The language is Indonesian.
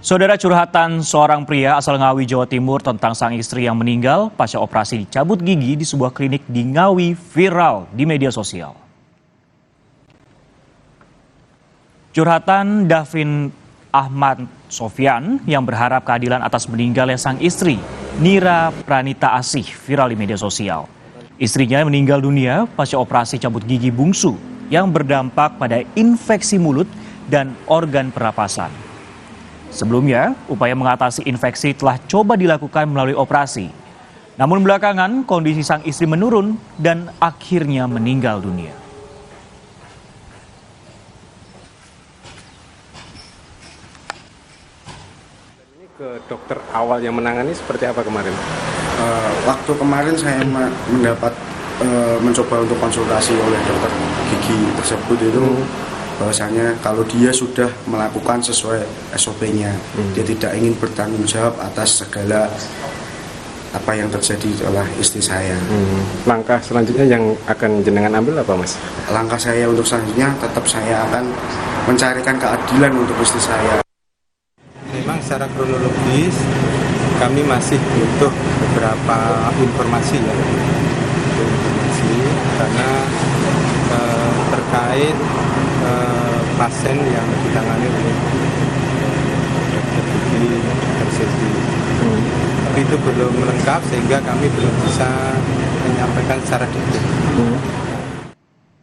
Saudara, curhatan seorang pria asal Ngawi, Jawa Timur tentang sang istri yang meninggal pasca operasi dicabut gigi di sebuah klinik di Ngawi viral di media sosial. Curhatan Davin Ahmad Sofyan yang berharap keadilan atas meninggalnya sang istri, Nira Pranita Asih, viral di media sosial. Istrinya meninggal dunia pasca operasi cabut gigi bungsu yang berdampak pada infeksi mulut dan organ pernapasan. Sebelumnya, upaya mengatasi infeksi telah coba dilakukan melalui operasi. Namun belakangan, kondisi sang istri menurun dan akhirnya meninggal dunia. Ini ke dokter awal yang menangani seperti apa kemarin? Waktu kemarin saya mencoba untuk konsultasi oleh dokter gigi tersebut itu bahwasanya kalau dia sudah melakukan sesuai SOP-nya, dia tidak ingin bertanggung jawab atas segala apa yang terjadi oleh istri saya. Langkah selanjutnya yang akan jenengan ambil apa, Mas? Langkah saya untuk selanjutnya tetap saya akan mencarikan keadilan untuk istri saya. Memang secara kronologis kami masih butuh beberapa informasi karena terkait pasien yang ditangani oleh dokter gigi tersebut. Tapi itu belum lengkap sehingga kami belum bisa menyampaikan secara detail.